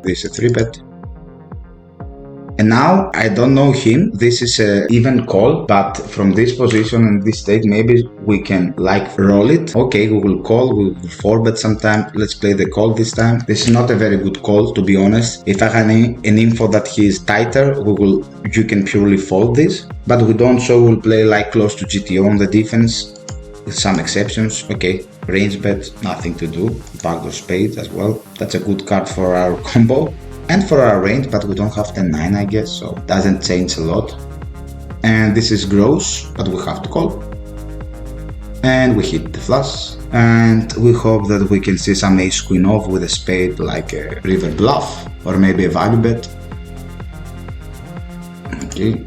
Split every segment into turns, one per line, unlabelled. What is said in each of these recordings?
This is a 3-bet. And now I don't know him. This is an even call, but from this position and this stage, maybe we can like roll it. Okay, we will call, we will 4-bet sometime. Let's play the call this time. This is not a very good call, to be honest. If I have an info that he is tighter, you can purely fold this, but we don't, so we'll play like close to GTO on the defense, with some exceptions. Okay, range bet, nothing to do. Backdoor spade as well. That's a good card for our combo and for our range, but we don't have the 9, I guess, so it doesn't change a lot. And this is gross, but we have to call. And we hit the flush. And we hope that we can see some ace queen off with a spade, like a river bluff, or maybe a value bet. Okay.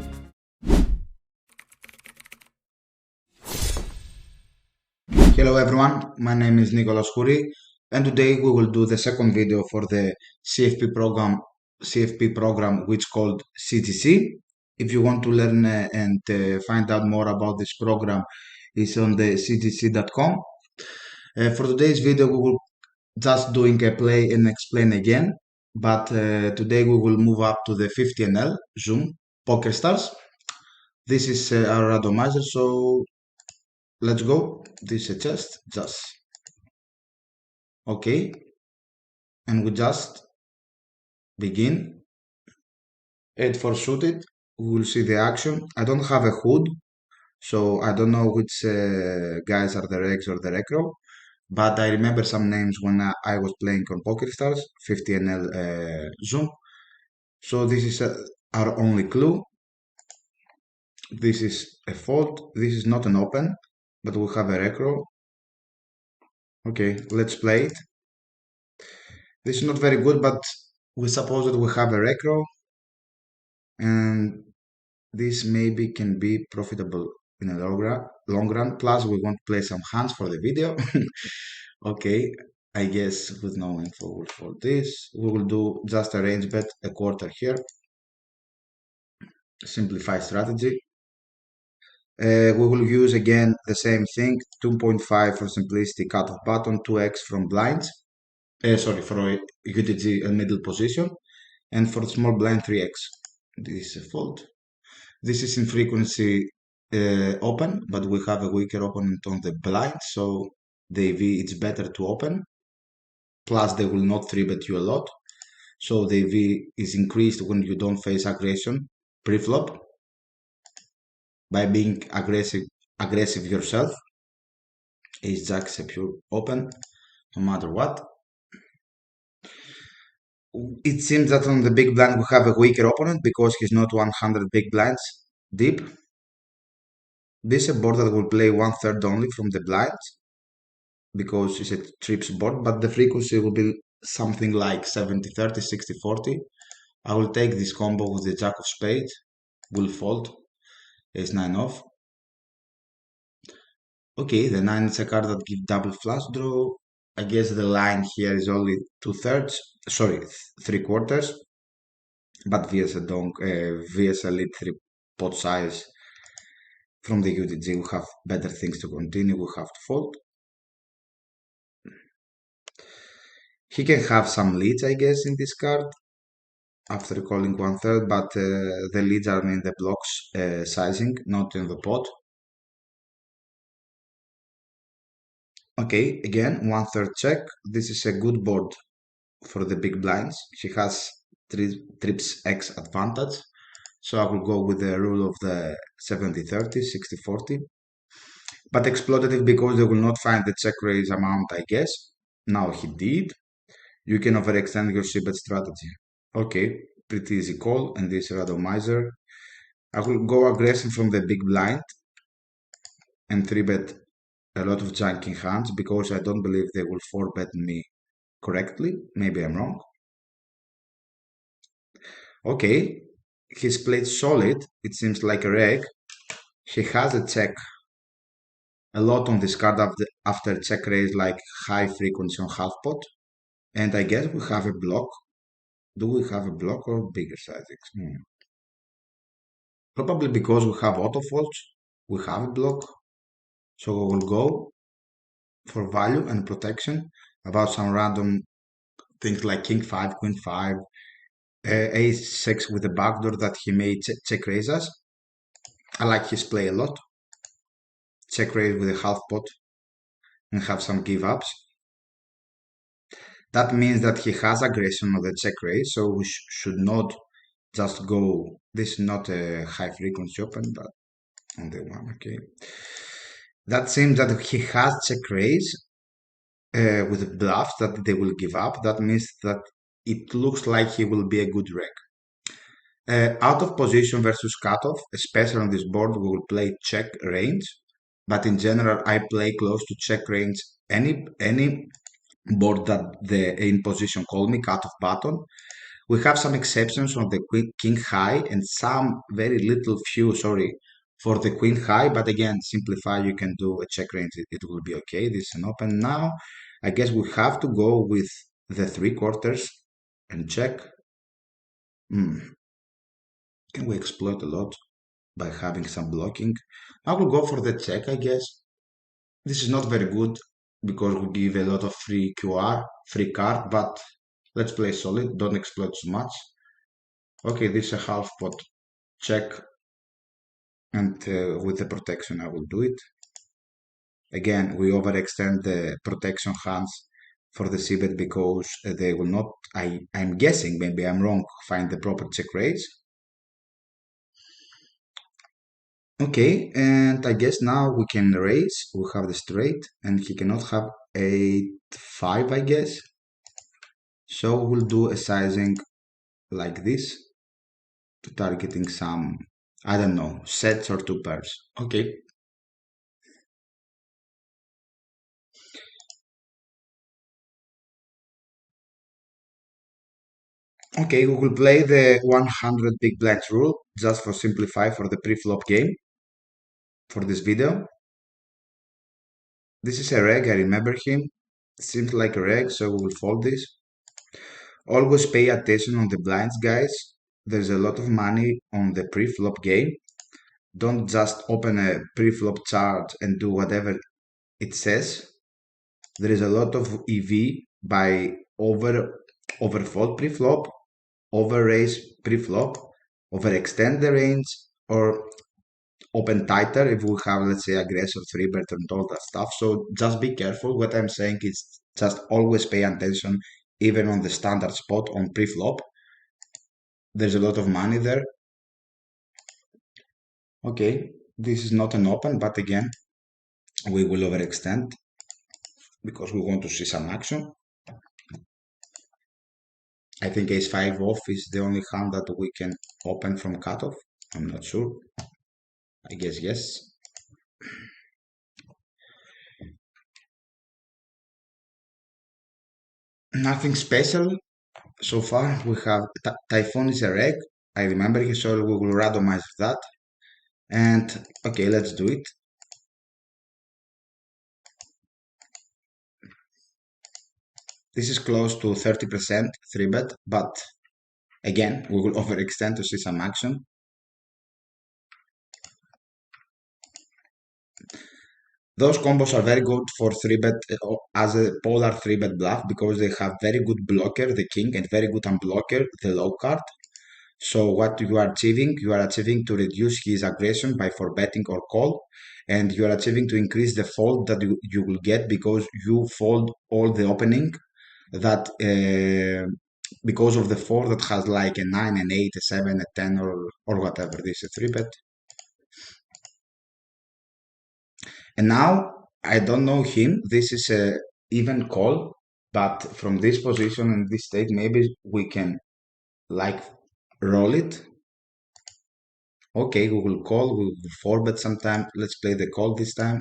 Hello everyone, my name is Nikoschouri, and today we will do the second video for the CFP program which called CTC. If you want to learn and find out more about this program, it's on the ctc.com. For today's video, we will just doing a play and explain again, but today we will move up to the 50NL Zoom Poker Stars. This is our randomizer, so let's go. This is a test, just okay, and we just begin. 8-4 suited, we will see the action. I don't have a hood, so I don't know which guys are the regs or the recro, but I remember some names when I was playing on Poker Stars 50NL Zoom. So this is our only clue. This is a fold. This is not an open, but we have a recro. Okay, let's play it. This is not very good, but we suppose that we have a recro, and this maybe can be profitable in a long run. Plus, we want to play some hands for the video. Okay, I guess with no info, we'll fold this. We will do just a range bet, a quarter here. Simplify strategy. We will use again the same thing, 2.5 for simplicity, cut off button, 2x from blinds. Sorry, for UTG and middle position, and for small blind 3x. This is a fold. This is in frequency open, but we have a weaker opponent on the blind, so the EV it's better to open. Plus, they will not 3-bet you a lot, so the EV is increased when you don't face aggression pre-flop by being aggressive yourself. Ace Jack is a pure open, no matter what. It seems that on the big blind we have a weaker opponent because he's not 100 big blinds deep. This is a board that will play 1/3 only from the blinds because it's a trips board, but the frequency will be something like 70-30, 60-40. I will take this combo with the Jack of Spades, will fold, Ace 9 off. Okay, the 9 is a card that gives double flush draw. I guess the line here is only 2/3, sorry, 3/4, but vs a lead 3 pot size from the UTG, we have better things to continue, we have to fold. He can have some leads, I guess, in this card after calling 1/3, but the leads are in the blocks sizing, not in the pot. Okay, again, 1/3 check. This is a good board for the big blinds. He has trips X advantage, so I will go with the rule of the 70-30, 60-40. But exploitative because they will not find the check raise amount, I guess. Now he did. You can overextend your c-bet strategy. Okay, pretty easy call, and this randomizer. I will go aggressive from the big blind and 3-bet a lot of junking hands because I don't believe they will 4-bet me correctly. Maybe I'm wrong. Okay, he's played solid. It seems like a reg. He has a check a lot on this card after check raise, like high frequency on half pot. And I guess we have a block. Do we have a block or bigger sizings? Probably because we have auto folds, we have a block. So we will go for value and protection about some random things like king 5, queen 5, ace 6 with the backdoor that he may check raise us. I like his play a lot. Check raise with a half pot and have some give ups. That means that he has aggression on the check raise, so we should not just go. This is not a high frequency open, but on the one, okay. That seems that he has check raise with bluffs that they will give up. That means that it looks like he will be a good reg. Out of position versus cutoff, especially on this board, we will play check range. But in general, I play close to check range any board that the in position call me cutoff button. We have some exceptions on the king high and some very little few, sorry, for the queen high. But again, simplify, you can do a check range. It will be okay. This is an open. Now, I guess we have to go with the 3/4 and check. Can we exploit a lot by having some blocking? I will go for the check, I guess. This is not very good because we give a lot of free QR, free card, but let's play solid. Don't exploit too much. Okay, this is a half pot check, and with the protection I will do it. Again, we overextend the protection hands for the c-bet because they will not, I'm guessing, maybe I'm wrong, find the proper check raise. Okay, and I guess now we can raise. We have the straight, and he cannot have 8-5, I guess. So we'll do a sizing like this to targeting some, I don't know, sets or two pairs. Okay. Okay, we will play the 100 big blinds rule just for simplify for the pre-flop game for this video. This is a reg, I remember him. Seems like a reg, so we will fold this. Always pay attention on the blinds, guys. There's a lot of money on the pre-flop game. Don't just open a pre-flop chart and do whatever it says. There is a lot of EV by overfold pre-flop, over raise pre-flop, overextend the range, or open tighter if we have, let's say, aggressive three bet and all that stuff. So just be careful. What I'm saying is just always pay attention, even on the standard spot on pre-flop. There's a lot of money there. Okay, this is not an open, but again, we will overextend because we want to see some action. I think ace 5 off is the only hand that we can open from cutoff. I'm not sure. I guess yes. Nothing special so far. We have Typhoon is a reg. I remember it, so we will randomize that. And okay, let's do it. This is close to 30% 3-bet, but again, we will overextend to see some action. Those combos are very good for 3-bet as a polar 3-bet bluff because they have very good blocker, the king, and very good unblocker, the low card. So what you are achieving to reduce his aggression by forbetting or call, and you are achieving to increase the fold that you will get because you fold all the opening that because of the four that has like a 9, an 8, a 7, a 10, or whatever. This is a 3-bet. And now I don't know him. This is a even call, but from this position and this state, maybe we can like roll it. Okay, we will call. We will 4-bet sometime. Let's play the call this time.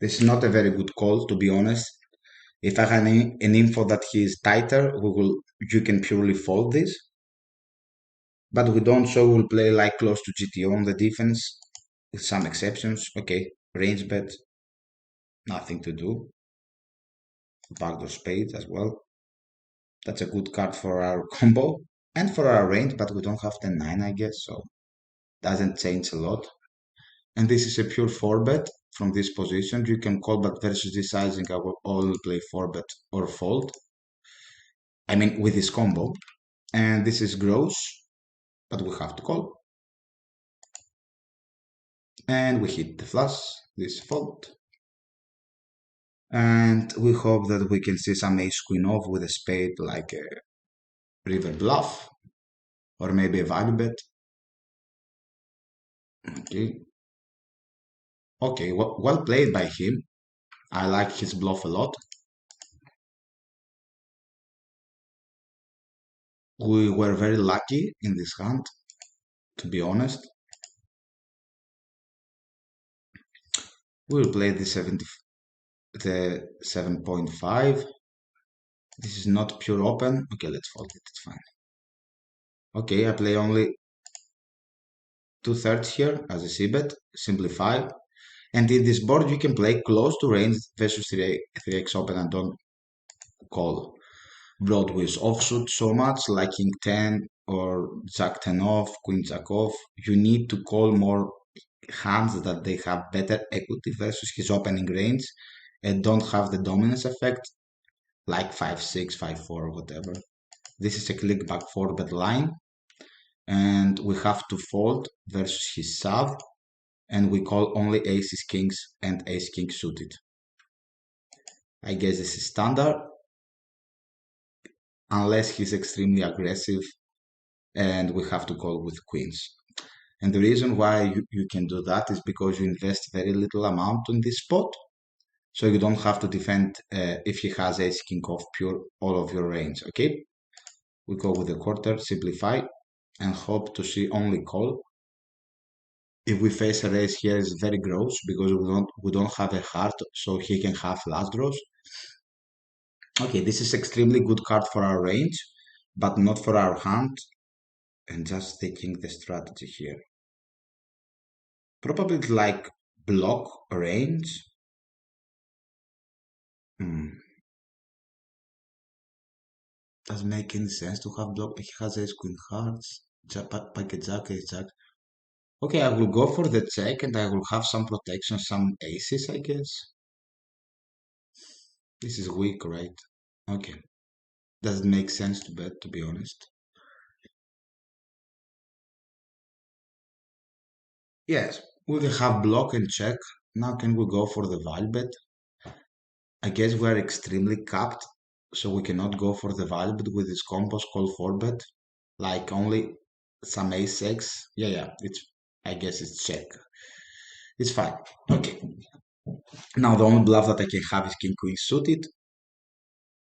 This is not a very good call, to be honest. If I have an info that he is tighter, you can purely fold this. But we don't, so we'll play like close to GTO on the defense, with some exceptions. Okay, range bet, nothing to do. Backdoor spades as well. That's a good card for our combo and for our range, but we don't have 10-9, I guess, so doesn't change a lot. And this is a pure 4-bet from this position. You can call, but versus this sizing, I will all play 4-bet or fold. I mean, with this combo. And this is gross, but we have to call. And we hit the flush, this fold. And we hope that we can see some ace queen off with a spade like a river bluff or maybe a value bet. Okay, okay, well played by him. I like his bluff a lot. We were very lucky in this hand, to be honest. We'll play the 7.5. This is not pure open. Okay, let's fold it, it's fine. Okay, I play only 2/3 here as a c-bet, simplify. And in this board you can play close to range versus 3x open and don't call. Broad with offsuit so much like king 10 or jack 10 off, queen jack off. You need to call more hands that they have better equity versus his opening range and don't have the dominance effect like 5-6, 5-4, whatever. This is a click back 4-bet line and we have to fold versus his shove and we call only aces, kings and ace king suited. I guess this is standard unless he's extremely aggressive and we have to call with queens. And the reason why you can do that is because you invest very little amount on this spot. So you don't have to defend if he has ace king off pure all of your range, okay? We go with the quarter, simplify, and hope to see only call. If we face a raise here, it's very gross because we don't have a heart, so he can have flush draws. Okay, this is extremely good card for our range, but not for our hand. And just thinking the strategy here. Probably like block range. Doesn't make any sense to have block. He has ace queen hearts, packet jack, ace jack. Okay, I will go for the check and I will have some protection, some aces, I guess. This is weak, right? Okay. Doesn't make sense to bet, to be honest. Yes, we will have block and check. Now can we go for the value bet? I guess we are extremely capped, so we cannot go for the value bet with this combos call for bet. Like only some ace X. Yeah, I guess it's check. It's fine. Okay. Now the only bluff that I can have is king queen suited.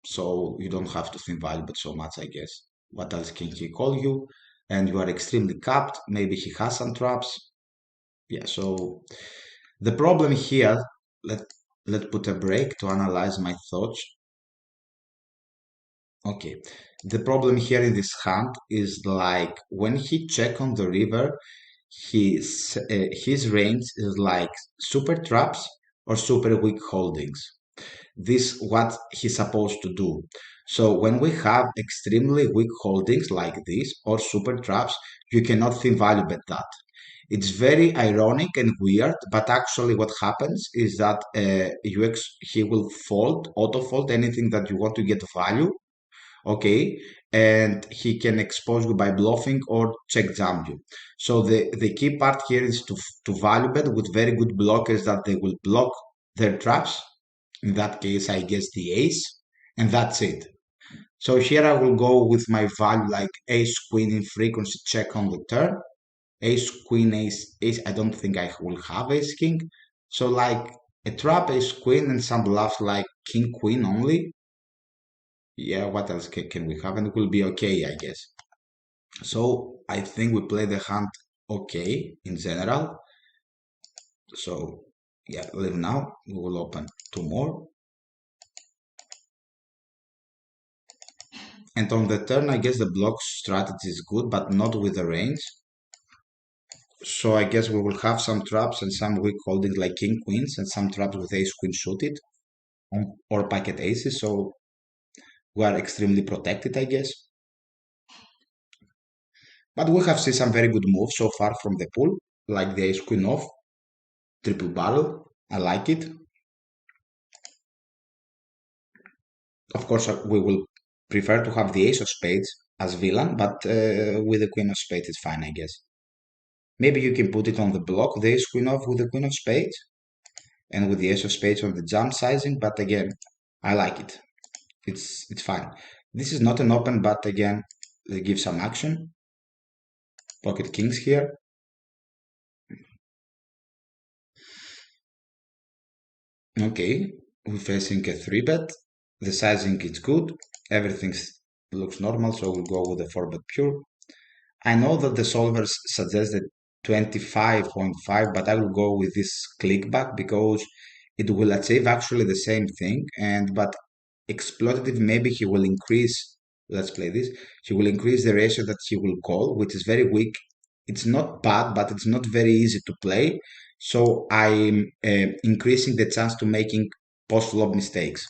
So you don't have to think value bet so much, I guess. What else can he call you? And you are extremely capped. Maybe he has some traps. Yeah, so the problem here, let let's put a break to analyze my thoughts. Okay, the problem here in this hand is like when he check on the river, his range is like super traps or super weak holdings. This what he's supposed to do. So when we have extremely weak holdings like this or super traps, you cannot think value bet that. It's very ironic and weird, but actually what happens is that he will fold, auto fold anything that you want to get value, okay, and he can expose you by bluffing or check jam you. So the key part here is to value bet with very good blockers that they will block their traps. In that case, I guess the ace, and that's it. So here I will go with my value like ace queen in frequency check on the turn, ace queen ace. I don't think I will have ace king. So like a trap ace queen and some bluffs like king queen only. Yeah, what else can we have? And it will be okay, I guess. So I think we play the hand okay in general. So yeah, leave now. We will open two more. And on the turn, I guess the block strategy is good, but not with the range. So I guess we will have some traps and some weak holdings like king queens and some traps with ace queen suited or packet aces. So we are extremely protected, I guess. But we have seen some very good moves so far from the pool, like the ace queen off, triple barrel. I like it. Of course, we will prefer to have the ace of spades as villain, but with the queen of spades it's fine, I guess. Maybe you can put it on the block, the ace queen off with the queen of spades, and with the ace of spades on the jump sizing, but again, I like it. It's fine. This is not an open, but again, they give some action. Pocket kings here. Okay, we're facing a 3-bet. The sizing is good. Everything looks normal, so we'll go with the 4-bet pure. I know that the solvers suggested 25.5, but I will go with this clickback because it will achieve actually the same thing. But exploitative, maybe he will increase. Let's play this. He will increase the ratio that he will call, which is very weak. It's not bad, but it's not very easy to play. So I'm increasing the chance to making post-flop mistakes.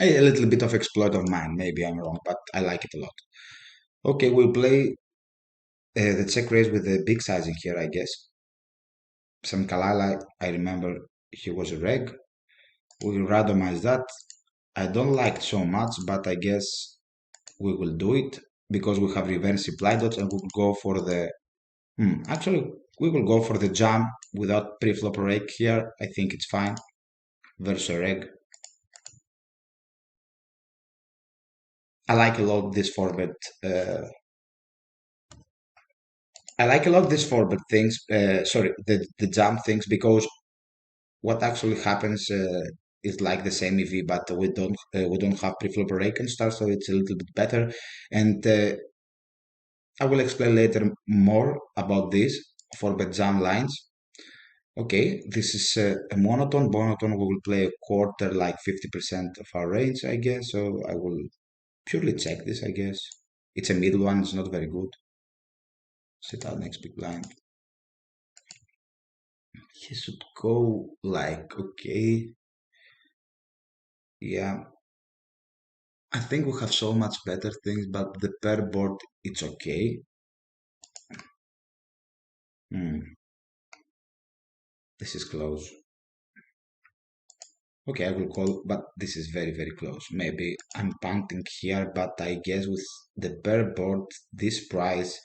A little bit of exploit of mine. Maybe I'm wrong, but I like it a lot. Okay, we'll play the check raise with the big sizing here, I guess. Some Kalala, I remember he was a reg. We'll randomize that. I don't like it so much, but I guess we will do it because we have reverse supply dots and we will go for the... actually, we will go for the jam without pre-flop reg here. I think it's fine. Versus reg. I like a lot this forward. I like a lot this forward things. Sorry, the jam things because what actually happens is like the same EV, but we don't have pre-flop rake and stuff, so it's a little bit better. And I will explain later more about this for the jam lines. Okay, this is a monotone. Monotone, we will play a quarter, like 50% of our range, I guess. So I will purely check this, I guess. It's a middle one, it's not very good. Set out next big blind. He should go like, okay. Yeah, I think we have so much better things, but the pair board, it's okay. This is close. Okay, I will call, but this is very, very close. Maybe I'm punting here, but I guess with the pair board, this price,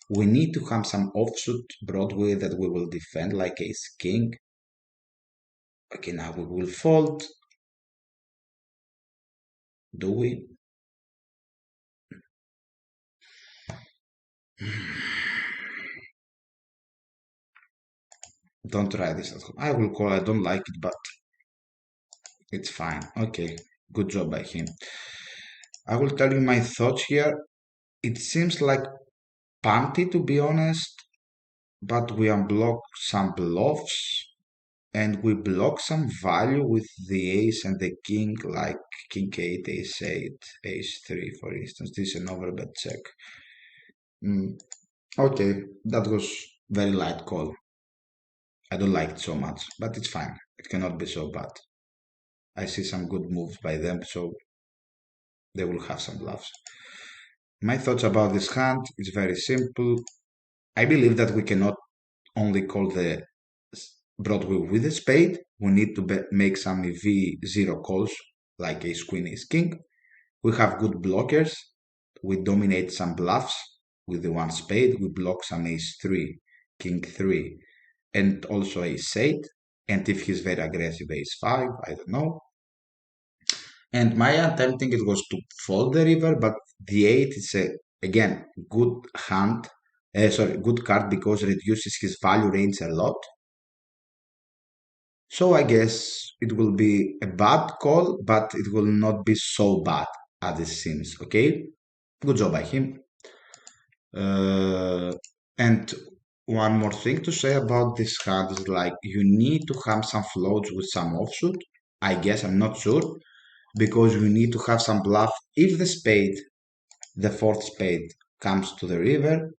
we need to have some offsuit Broadway that we will defend like ace king. Okay, now we will fold. Do we? Don't try this at home. I will call, I don't like it, but it's fine. Okay, good job by him. I will tell you my thoughts here. It seems like punty to be honest, but we unblock some bluffs and we block some value with the ace and the king, like king 8, ace 8, ace 3, for instance. This is an overbet check. Okay, that was very light call. I don't like it so much, but it's fine. It cannot be so bad. I see some good moves by them, so they will have some bluffs. My thoughts about this hand is very simple. I believe that we cannot only call the Broadway with a spade. We need to make some EV0 calls like ace queen, ace king. We have good blockers. We dominate some bluffs with the one spade. We block some ace 3, king 3, and also ace 8. And if he's very aggressive, ace 5, I don't know. And my attempting it was to fold the river, but the 8 is again good hand. Sorry, good card because reduces his value range a lot. So I guess it will be a bad call, but it will not be so bad as it seems. Okay, good job by him. And one more thing to say about this hand is like you need to have some floats with some offsuit. I guess I'm not sure because you need to have some bluff if the spade, the fourth spade, comes to the river.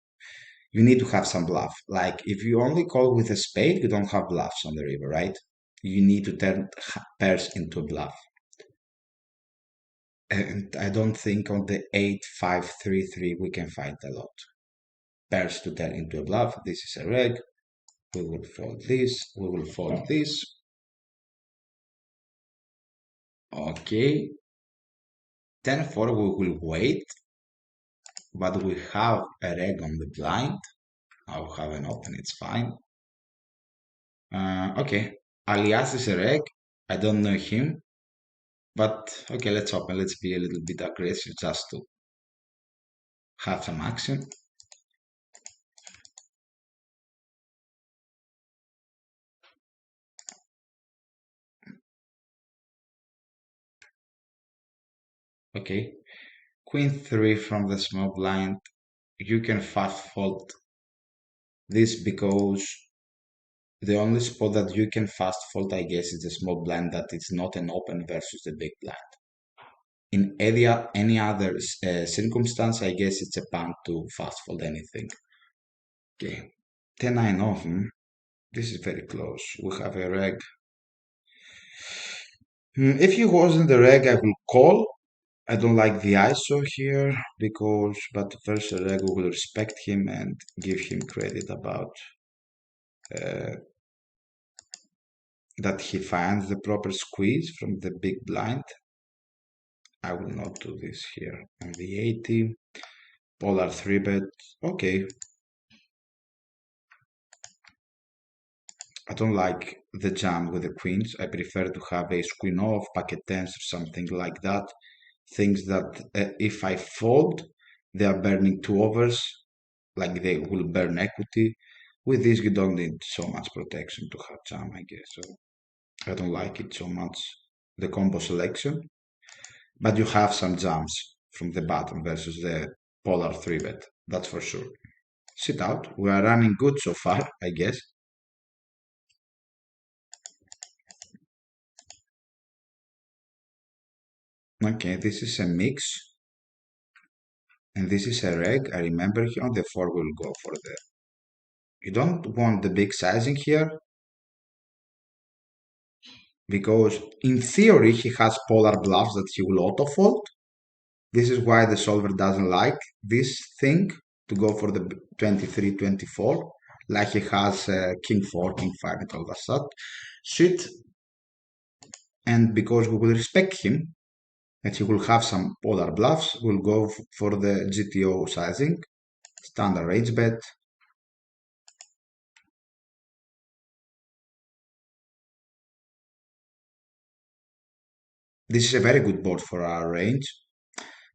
You need to have some bluff. Like if you only call with a spade, you don't have bluffs on the river, right? You need to turn pairs into a bluff. And I don't think on the 8-5-3-3 we can find a lot. Pairs to turn into a bluff. This is a reg. We will fold this. We will fold this. Okay. 10-4, we will wait, but we have a reg on the blind. I'll have an open, it's fine. Okay, Alias is a reg. I don't know him, but okay, let's open. Let's be a little bit aggressive just to have some action. Okay, Queen 3 from the small blind. You can fast fold this because the only spot that you can fast fold, I guess, is the small blind that it's not an open versus the big blind. In any other circumstance, I guess it's a punt to fast fold anything. Okay, 10-9 off. This is very close. We have a reg. If he wasn't the reg, I will call. I don't like the ISO here because, but versus reg, we will respect him and give him credit about uh, that he finds the proper squeeze from the big blind. I will not do this here. On the 80, polar 3-bet. Okay. I don't like the jam with the queens. I prefer to have ace queen off, packet tens or something like that. Things that if I fold, they are burning two overs, like they will burn equity. With this, you don't need so much protection to have jam, I guess. So I don't like it so much, the combo selection. But you have some jumps from the bottom versus the polar 3-bet. That's for sure. Sit out. We are running good so far, I guess. Okay, this is a mix. And this is a reg. I remember here on the 4 we'll go for the... You don't want the big sizing here because in theory he has polar bluffs that he will auto-fold. This is why the solver doesn't like this thing to go for the 23-24, like he has king 4, king 5 and all that stuff. Shit. And because we will respect him and he will have some polar bluffs, we'll go for the GTO sizing, standard range bet. This is a very good board for our range.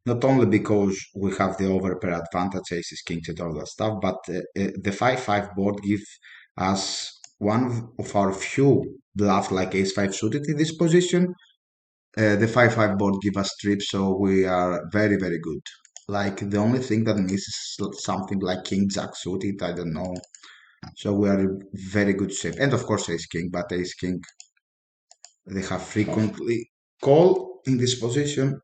Not only because we have the overpair advantage, aces, kings, and all that stuff, but the 5-5 board gives us one of our few bluffs like ace-5 suited in this position. The 5-5 board gives us trips, so we are very, very good. Like the only thing that misses something like king-jack suited, I don't know. So we are in very good shape. And of course ace-king, but ace-king, they have frequently call in this position,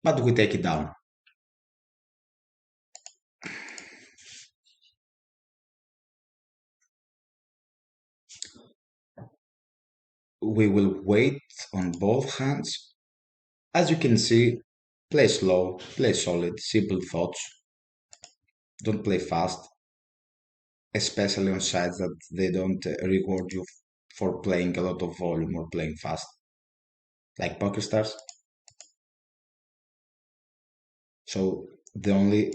but we take it down. We will wait on both hands. As you can see, play slow, play solid, simple thoughts. Don't play fast, especially on sides that they don't reward you for playing a lot of volume or playing fast, like Poker Stars. So the only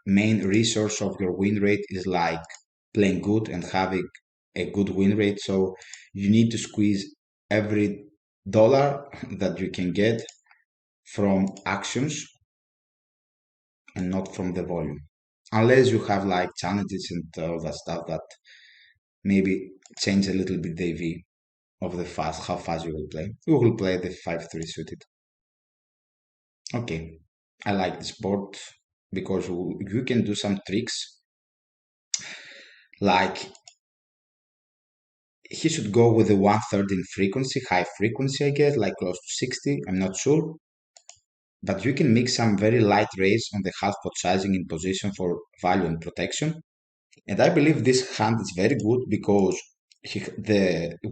main resource of your win rate is like playing good and having a good win rate. So you need to squeeze every dollar that you can get from actions and not from the volume. Unless you have like challenges and all that stuff that maybe change a little bit the EV of the fast, how fast you will play. You will play the 5-3 suited. Okay, I like this board because you can do some tricks. Like he should go with the 1/3 in frequency, high frequency, I guess, like close to 60. I'm not sure. But you can mix some very light raise on the half pot sizing in position for value and protection. And I believe this hand is very good because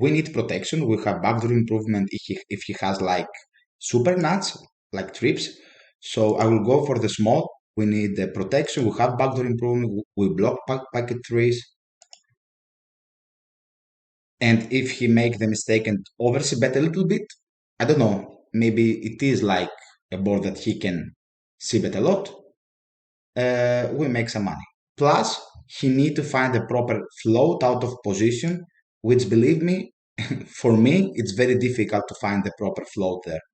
we need protection. We have backdoor improvement if he has like super nuts, like trips. So I will go for the small. We need the protection. We have backdoor improvement. We block packet trace. And if he make the mistake and oversee bet a little bit, I don't know, maybe it is like a board that he can see bet a lot, we make some money. Plus, he need to find the proper float out of position, which believe me, for me, it's very difficult to find the proper float there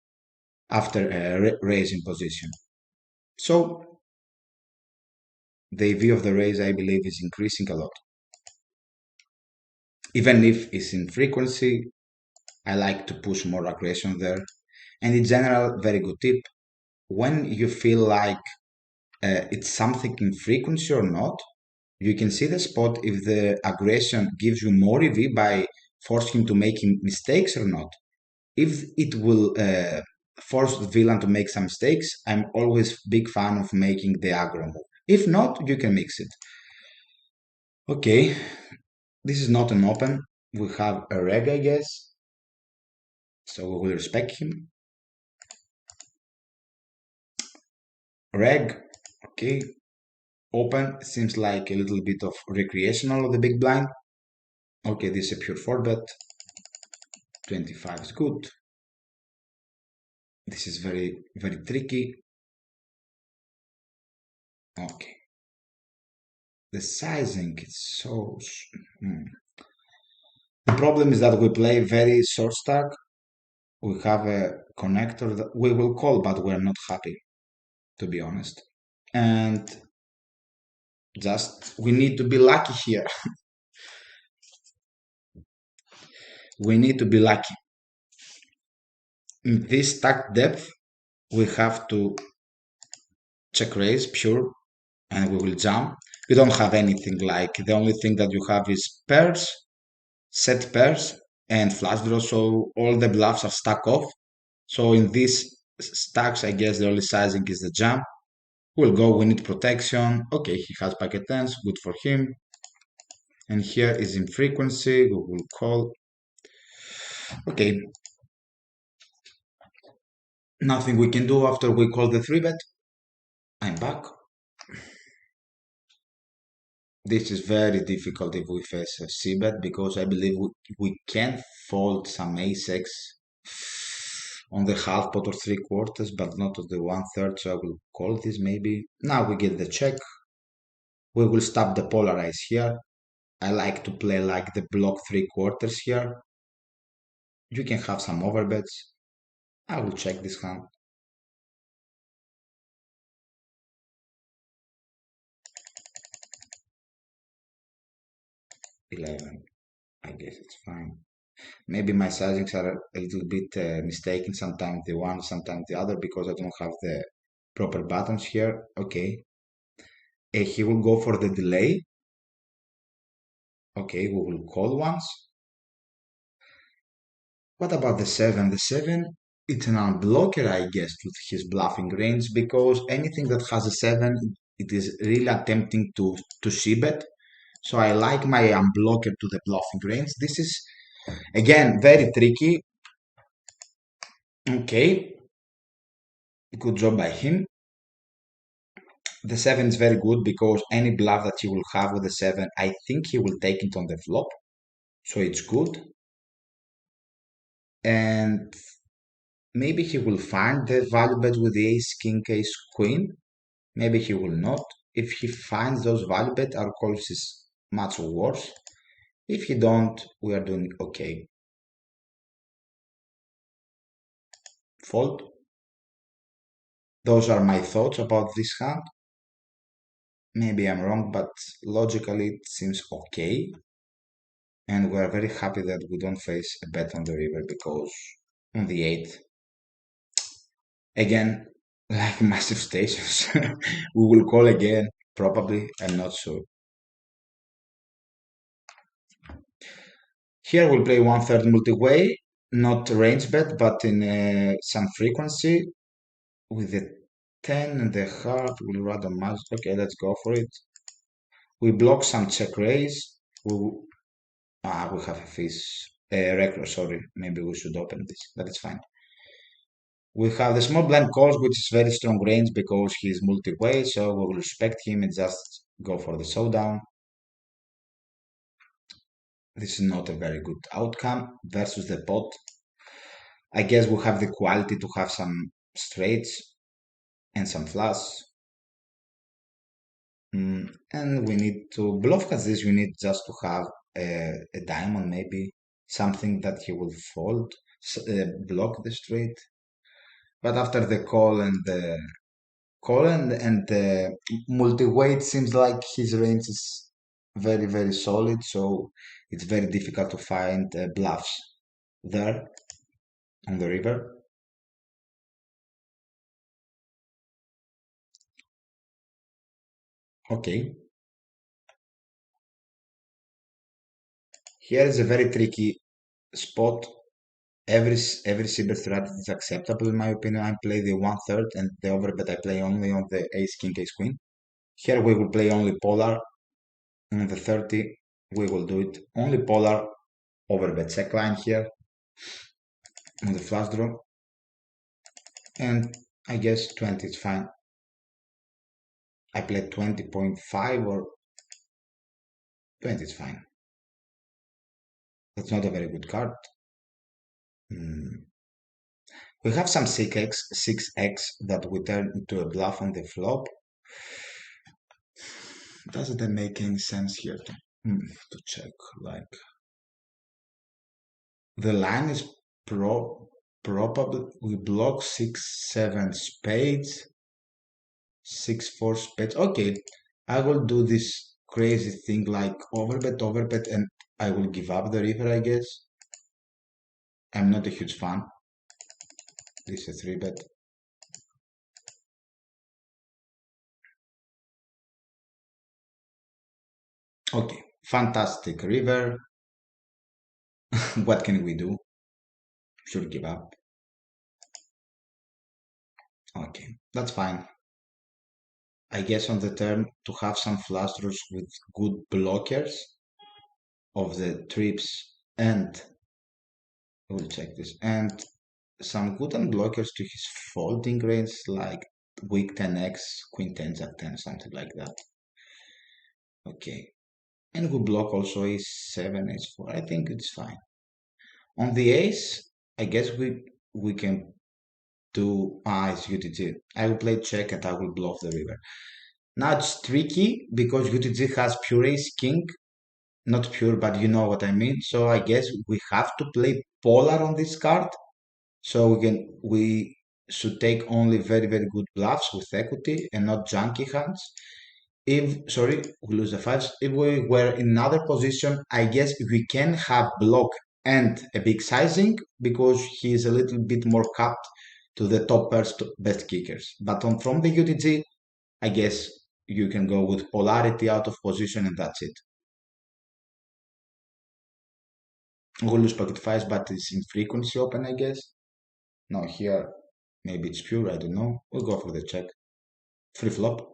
after raising position. So the EV of the raise, I believe, is increasing a lot. Even if it's in frequency, I like to push more aggression there. And in general, very good tip. When you feel like it's something in frequency or not, you can see the spot if the aggression gives you more EV by forcing him to making mistakes or not. If it will force the villain to make some mistakes, I'm always big fan of making the aggro move. If not, you can mix it. Okay, this is not an open. We have a reg, I guess. So we will respect him. Reg, okay. Open seems like a little bit of recreational of the big blind. Okay, this is a pure 4-bet. 25 is good. This is very, very tricky. Okay. The sizing is so... The problem is that we play very short stack. We have a connector that we will call, but we're not happy, to be honest. And just, we need to be lucky here. We need to be lucky. In this stack depth, we have to check raise pure and we will jump. You don't have anything like, the only thing that you have is pairs, set pairs, and flush draw. So all the bluffs are stuck off. So in these stacks, I guess the only sizing is the jump. We'll go, we need protection. Okay, he has packet tens, good for him. And here is in frequency, we will call. Okay. Nothing we can do after we call the 3-bet. I'm back. This is very difficult if we face a c-bet because I believe we can fold some ace-x on the half pot or 3/4, but not on the 1/3, so I will call this maybe. Now we get the check. We will stop the polarize here. I like to play like the block 3/4 here. You can have some overbets. I will check this hand. 11. I guess it's fine. Maybe my sizings are a little bit mistaken, sometimes the one, sometimes the other, because I don't have the proper buttons here. Okay. He will go for the delay. Okay, we will call once. What about the 7? The 7, it's an unblocker, I guess, with his bluffing range, because anything that has a 7, it is really attempting to c-bet. So I like my unblocker to the bluffing range. This is, again, very tricky. Okay, good job by him. The 7 is very good because any bluff that he will have with the 7, I think he will take it on the flop. So it's good. And maybe he will find the value bet with the ace, king, ace, queen. Maybe he will not. If he finds those value bet, our calls is much worse. If he don't, we are doing okay. Fold. Those are my thoughts about this hand. Maybe I'm wrong, but logically it seems okay. And we are very happy that we don't face a bet on the river because on the 8th, again, like massive stations, we will call again, probably, I'm not sure. Here we'll play 1/3 multi-way, not range bet, but in some frequency with the 10 and the heart. We'll rather match. Okay, let's go for it. We block some check raise. We have a fish. Recro, sorry. Maybe we should open this, but it's fine. We have the small blind calls, which is very strong range because he's multi-way, so we will respect him and just go for the showdown. This is not a very good outcome versus the pot. I guess we have the quality to have some straights and some flush. And we need to bluff as this. We need just to have a diamond, maybe something that he will fold, block the straight. But after the call and the multi-weight seems like his range is very very solid, so it's very difficult to find bluffs there on the river. Okay, here is a very tricky spot. Every silver strategy is acceptable in my opinion. I play the 1/3 and the overbet I play only on the ace king ace queen. Here we will play only polar. On the 30 we will do it only polar overbet check line here on the flush draw, and I guess 20 is fine. I played 20.5 or 20 is fine. That's not a very good card. Hmm. We have some 6x that we turn into a bluff on the flop. Doesn't that make any sense here to check? Like the line is probably we block 6-7 spades, 6-4 spades. Okay, I will do this crazy thing like overbet, and I will give up the river. I guess I'm not a huge fan. This is a 3-bet. Okay, fantastic river. What can we do? Should give up. Okay, that's fine. I guess on the turn to have some flush draws with good blockers of the trips, and we'll check this, and some good unblockers to his folding range like weak 10x, queen 10, jack 10, something like that. Okay, and we block also ace 7, ace 4. I think it's fine. On the ace, I guess we can do it's UTG. I will play check and I will bluff the river. Now it's tricky because UTG has pure ace king, not pure, but you know what I mean. So I guess we have to play polar on this card. So we should take only very very good bluffs with equity and not junky hands. If sorry, we lose the fives. If we were in another position, I guess we can have block and a big sizing because he is a little bit more capped to the top best kickers. But from the UTG, I guess you can go with polarity out of position and that's it. We'll lose pocket fives, but it's in frequency open, I guess. No, here maybe it's pure, I don't know. We'll go for the check. Free flop.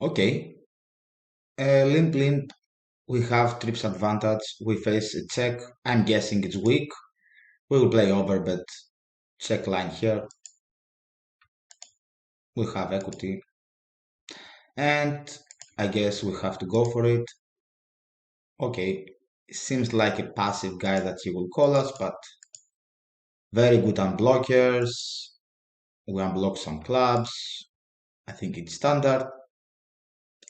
Okay. Limp limp. We have trips advantage. We face a check. I'm guessing it's weak. We will play over, but check line here. We have equity. And I guess we have to go for it. Okay. Seems like a passive guy that he will call us, but very good on blockers. We unblock some clubs. I think it's standard.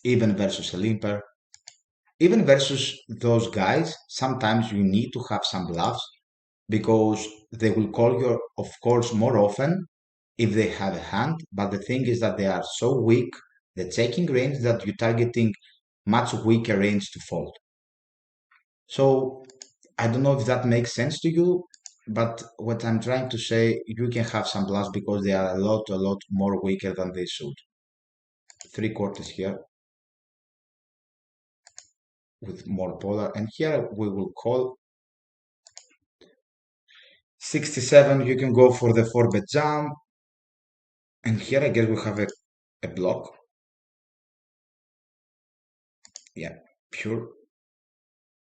Even versus a limper. Even versus those guys, sometimes you need to have some bluffs because they will call you, of course, more often if they have a hand. But the thing is that they are so weak, the checking range, that you're targeting much weaker range to fold. So I don't know if that makes sense to you, but what I'm trying to say, you can have some bluffs because they are a lot more weaker than they should. 3/4 here with more polar, and here we will call 67. You can go for the 4-bet jump, and here I guess we have a block. Yeah, pure.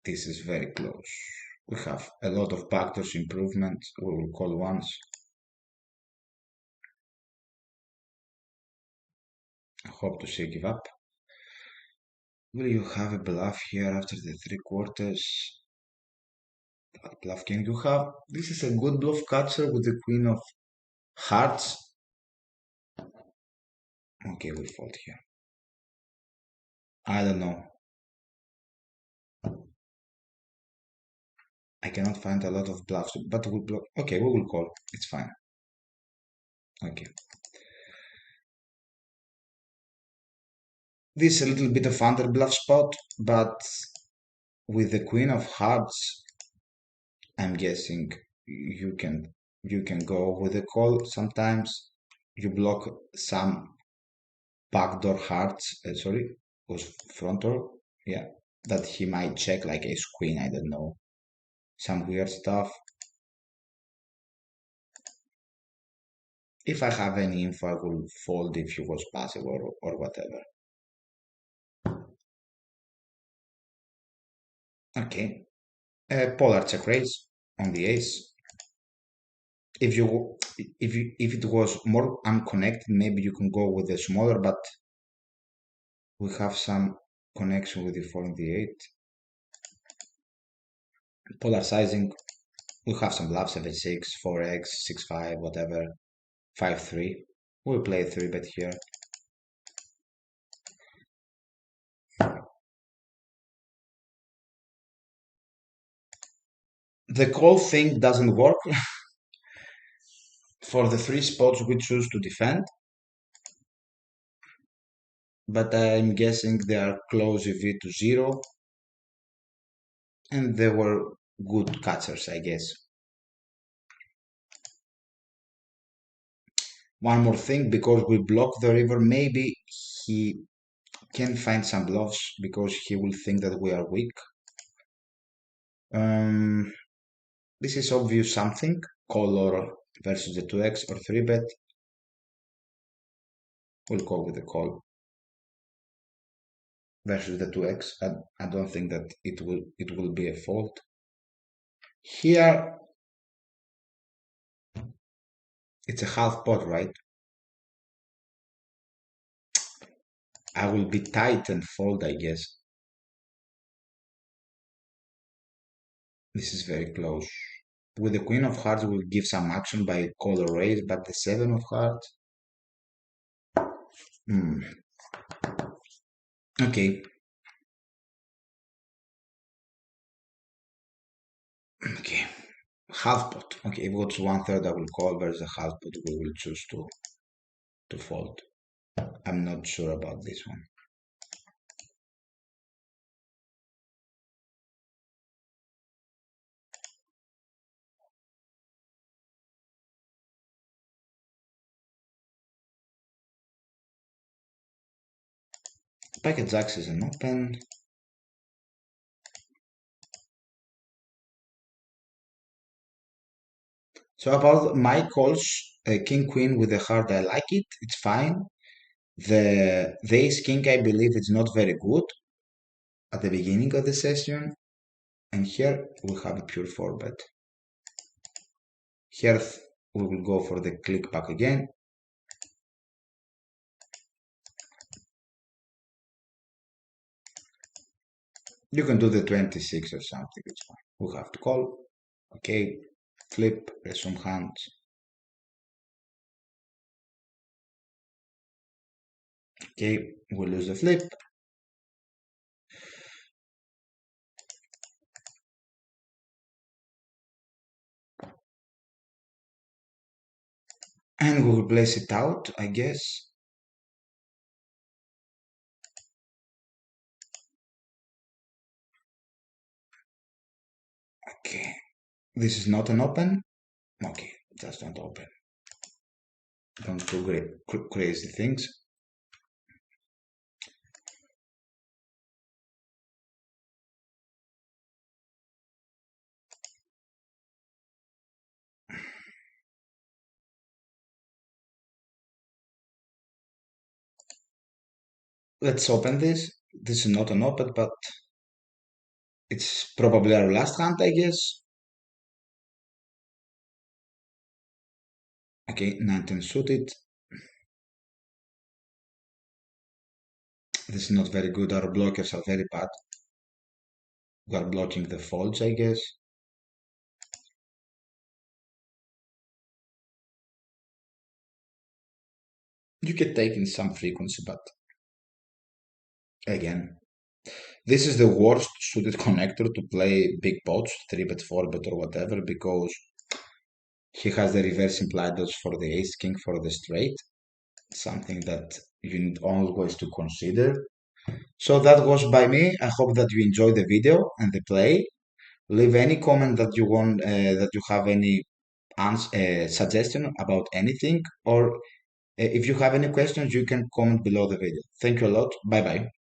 This is very close. We have a lot of backdoors improvements. We will call once. I hope to see give up. Will you have a bluff here after the 3/4? What bluff can you have? This is a good bluff catcher with the queen of hearts. Okay, we fold here. I don't know. I cannot find a lot of bluffs, but we bluff. Okay, we will call. It's fine. Okay. This is a little bit of under bluff spot, but with the queen of hearts, I'm guessing you can go with a call. Sometimes you block some backdoor hearts. Sorry, was front door. Yeah, that he might check like ace queen. I don't know, some weird stuff. If I have any info, I will fold if he was passive or whatever. Okay, polar check raise on the ace. If it was more unconnected, maybe you can go with the smaller, but we have some connection with the 4 and the 8. Polar sizing, we have some bluffs, 7-6, 4x, 6-5, whatever, 5-3. We'll play 3-bet here. The call thing doesn't work for the 3 spots we choose to defend, but I'm guessing they are close EV to 0, and they were good catchers, I guess. One more thing, because we block the river, maybe he can find some bluffs because he will think that we are weak. This is obvious something, color versus the 2x or 3-bet. We'll go with the call versus the 2x. I don't think that it will be a fault. Here, it's a half pot, right? I will be tight and fold, I guess. This is very close. With the queen of hearts, we'll give some action by call or raise, but the 7 of hearts. Okay. Okay. Half pot. Okay, if it's 1/3, I will call versus a half pot. We will choose to fold. I'm not sure about this one. Packet jacks is an open. So about my calls, king queen with the heart, I like it. It's fine. The ace king, I believe, is not very good at the beginning of the session. And here we have a pure 4-bet. Here we will go for the click back again. You can do the 26 or something, it's fine. We have to call. Okay, flip, resume hands. Okay, we lose the flip. And we will place it out, I guess. Okay, this is not an open. Okay, just don't open. Don't do crazy things. Let's open this. This is not an open, but it's probably our last hand, I guess. Okay, 19 suited. This is not very good. Our blockers are very bad. We are blocking the folds, I guess. you can take in some frequency, but again, this is the worst suited connector to play big pots, 3-bet, 4-bet, or whatever, because he has the reverse implied odds for the ace king for the straight, something that you need always to consider. So that was by me. I hope that you enjoyed the video and the play. Leave any comment that you want, that you have any suggestion about anything, or if you have any questions, you can comment below the video. Thank you a lot. Bye bye.